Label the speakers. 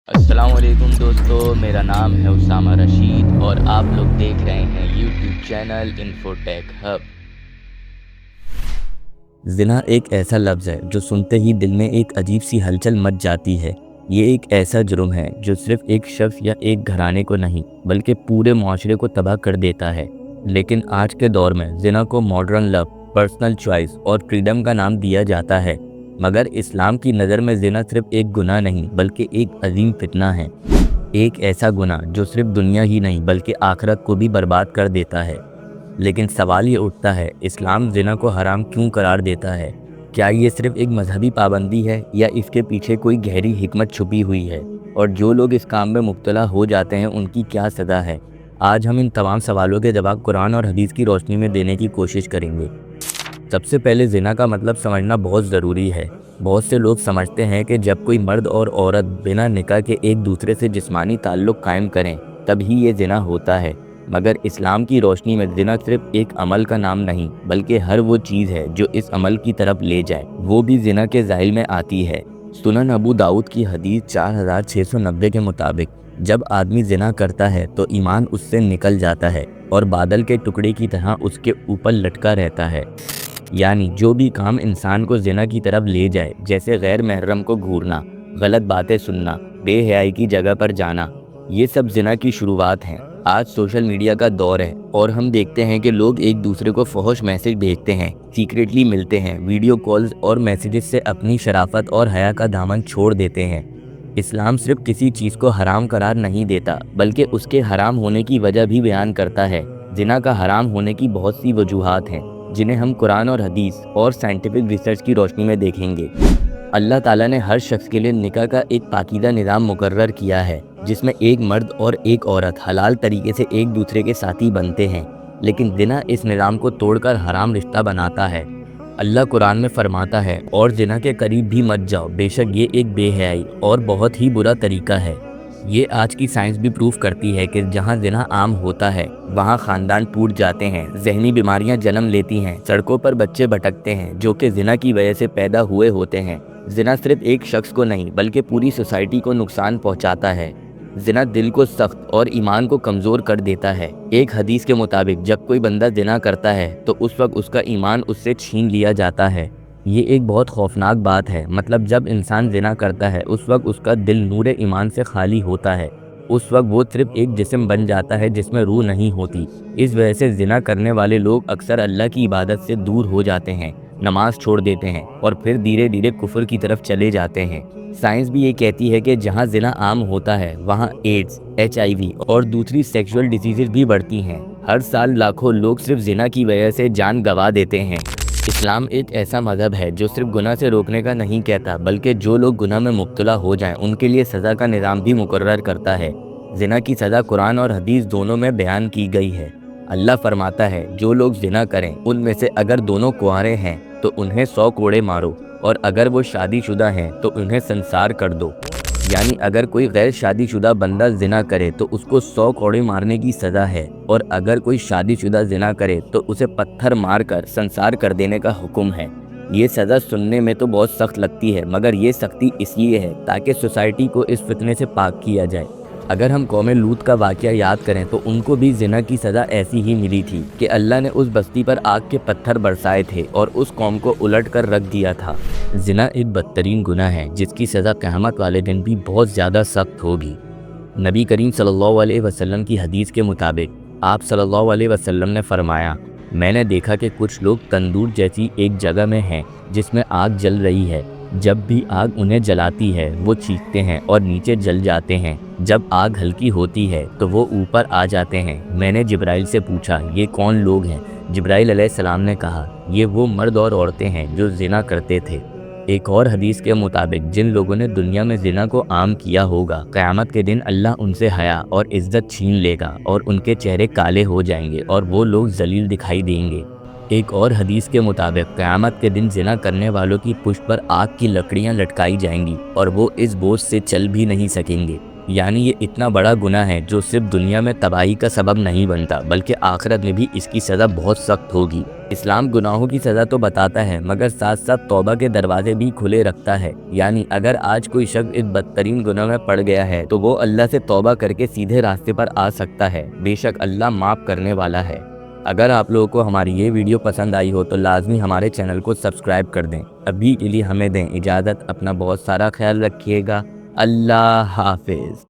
Speaker 1: अस्सलाम वालेकुम दोस्तों, मेरा नाम है उसामा रशीद और आप लोग देख रहे हैं यूट्यूब चैनल इन्फोटेक हब।
Speaker 2: ज़िना एक ऐसा लफ्ज़ है जो सुनते ही दिल में एक अजीब सी हलचल मच जाती है। ये एक ऐसा जुर्म है जो सिर्फ एक शख्स या एक घराने को नहीं बल्कि पूरे माशरे को तबाह कर देता है। लेकिन आज के दौर में ज़िना को मॉडर्न लव, पर्सनल चॉइस और फ्रीडम का नाम दिया जाता है, मगर इस्लाम की नज़र में ज़िना सिर्फ एक गुनाह नहीं बल्कि एक अजीम फितना है। एक ऐसा गुनाह जो सिर्फ दुनिया ही नहीं बल्कि आखिरत को भी बर्बाद कर देता है। लेकिन सवाल ये उठता है, इस्लाम ज़िना को हराम क्यों करार देता है? क्या ये सिर्फ एक मजहबी पाबंदी है या इसके पीछे कोई गहरी हिकमत छुपी हुई है? और जो लोग इस काम में मुब्तला हो जाते हैं उनकी क्या सज़ा है? आज हम इन तमाम सवालों के जवाब कुरान और हदीस की रोशनी में देने की कोशिश करेंगे। सबसे पहले ज़िना का मतलब समझना बहुत ज़रूरी है। बहुत से लोग समझते हैं कि जब कोई मर्द और औरत बिना निकाह के एक दूसरे से जिस्मानी ताल्लुक़ कायम करें तभी ये ज़िना होता है, मगर इस्लाम की रोशनी में ज़िना सिर्फ एक अमल का नाम नहीं बल्कि हर वो चीज़ है जो इस अमल की तरफ ले जाए, वो भी ज़िना के ज़ाइल में आती है। सुनन अबू दाऊद की हदीस 4690 के मुताबिक जब आदमी ज़िना करता है तो ईमान उससे निकल जाता है और बादल के टुकड़े की तरह उसके ऊपर लटका रहता है। यानी जो भी काम इंसान को ज़िना की तरफ ले जाए, जैसे गैर महरम को घूरना, गलत बातें सुनना, बेहयाई की जगह पर जाना, ये सब ज़िना की शुरुआत हैं। आज सोशल मीडिया का दौर है और हम देखते हैं कि लोग एक दूसरे को फहश मैसेज भेजते हैं, सीक्रेटली मिलते हैं, वीडियो कॉल्स और मैसेजेस से अपनी शराफत और हया का दामन छोड़ देते हैं। इस्लाम सिर्फ किसी चीज़ को हराम करार नहीं देता बल्कि उसके हराम होने की वजह भी बयान करता है। ज़िना का हराम होने की बहुत सी वजूहात हैं जिन्हें हम कुरान और हदीस और साइंटिफिक रिसर्च की रोशनी में देखेंगे। अल्लाह ताला ने हर शख्स के लिए निकाह का एक पाकीदा निज़ाम मुकर्रर किया है जिसमें एक मर्द और एक औरत हलाल तरीके से एक दूसरे के साथी बनते हैं, लेकिन ज़िना इस निज़ाम को तोड़कर हराम रिश्ता बनाता है। अल्लाह कुरान में फरमाता है, और ज़िना के करीब भी मत जाओ, बेशक ये एक बेहयाई और बहुत ही बुरा तरीका है। ये आज की साइंस भी प्रूफ करती है कि जहाँ ज़िना आम होता है वहाँ ख़ानदान टूट जाते हैं, जहनी बीमारियाँ जन्म लेती हैं, सड़कों पर बच्चे भटकते हैं जो कि ज़िना की वजह से पैदा हुए होते हैं। ज़िना सिर्फ एक शख्स को नहीं बल्कि पूरी सोसाइटी को नुकसान पहुँचाता है। ज़िना दिल को सख्त और ईमान को कमज़ोर कर देता है। एक हदीस के मुताबिक जब कोई बंदा ज़िना करता है तो उस वक्त उसका ईमान उससे छीन लिया जाता है। ये एक बहुत खौफनाक बात है। मतलब जब इंसान ज़िना करता है उस वक्त उसका दिल नूरे ईमान से खाली होता है। उस वक्त वो सिर्फ एक जिस्म बन जाता है जिसमें रूह नहीं होती। इस वजह से ज़िना करने वाले लोग अक्सर अल्लाह की इबादत से दूर हो जाते हैं, नमाज छोड़ देते हैं और फिर धीरे धीरे कुफ्र की तरफ चले जाते हैं। साइंस भी ये कहती है कि जहाँ ज़िना आम होता है वहाँ एड्स, HIV और दूसरी सेक्सुअल डिजीज़ भी बढ़ती हैं। हर साल लाखों लोग सिर्फ ज़िना की वजह से जान गंवा देते हैं। इस्लाम एक ऐसा मज़हब है जो सिर्फ गुनाह से रोकने का नहीं कहता बल्कि जो लोग गुनाह में मुब्तला हो जाएं उनके लिए सज़ा का निज़ाम भी मुकर्रर करता है। ज़िना की सज़ा कुरान और हदीस दोनों में बयान की गई है। अल्लाह फरमाता है, जो लोग ज़िना करें उनमें से अगर दोनों कुंवारे हैं तो उन्हें 100 कोड़े मारो, और अगर वो शादीशुदा हैं तो उन्हें संसार कर दो। यानी अगर कोई गैर शादीशुदा बंदा ज़िना करे तो उसको 100 कोड़े मारने की सज़ा है, और अगर कोई शादीशुदा ज़िना करे तो उसे पत्थर मारकर संसार कर देने का हुक्म है। ये सज़ा सुनने में तो बहुत सख्त लगती है, मगर ये सख्ती इसलिए है ताकि सोसाइटी को इस फितने से पाक किया जाए। अगर हम कौम लूत का वाक़या याद करें तो उनको भी ज़िना की सज़ा ऐसी ही मिली थी कि अल्लाह ने उस बस्ती पर आग के पत्थर बरसाए थे और उस कौम को उलट कर रख दिया था। ज़िना एक बदतरीन गुनाह है जिसकी सज़ा क़यामत वाले दिन भी बहुत ज़्यादा सख्त होगी। नबी करीम सल्लल्लाहु अलैहि वसल्लम की हदीस के मुताबिक आप सल्लल्लाहु अलैहि वसल्लम ने फरमाया, मैंने देखा कि कुछ लोग तंदूर जैसी एक जगह में हैं जिसमें आग जल रही है। जब भी आग उन्हें जलाती है वो चीखते हैं और नीचे जल जाते हैं। जब आग हल्की होती है तो वो ऊपर आ जाते हैं। मैंने जिब्राइल से पूछा, ये कौन लोग हैं? जिब्राइल अलैहिस्सलाम ने कहा, ये वो मर्द और औरतें हैं जो ज़िना करते थे। एक और हदीस के मुताबिक जिन लोगों ने दुनिया में ज़िना को आम किया होगा, क़यामत के दिन अल्लाह उनसे हया और इज़्ज़त छीन लेगा और उनके चेहरे काले हो जाएंगे और वो लोग जलील दिखाई देंगे। एक और हदीस के मुताबिक क़यामत के दिन ज़िना करने वालों की पुष्ट पर आग की लकड़ियां लटकाई जाएंगी और वो इस बोझ से चल भी नहीं सकेंगे। یعنی یہ اتنا بڑا گناہ ہے جو صرف دنیا میں تباہی کا سبب نہیں بنتا بلکہ آخرت میں بھی اس کی سزا بہت سخت ہوگی۔ اسلام گناہوں کی سزا تو بتاتا ہے مگر ساتھ ساتھ توبہ کے دروازے بھی کھلے رکھتا ہے، یعنی اگر آج کوئی شخص اس بدترین گناہ میں پڑ گیا ہے تو وہ اللہ سے توبہ کر کے سیدھے راستے پر آ سکتا ہے، بے شک اللہ معاف کرنے والا ہے۔ اگر آپ لوگوں کو ہماری یہ ویڈیو پسند آئی ہو تو لازمی ہمارے چینل کو سبسکرائب کر دیں۔ ابھی کے لیے ہمیں دیں اجازت، اپنا بہت سارا خیال رکھیے گا، اللہ حافظ۔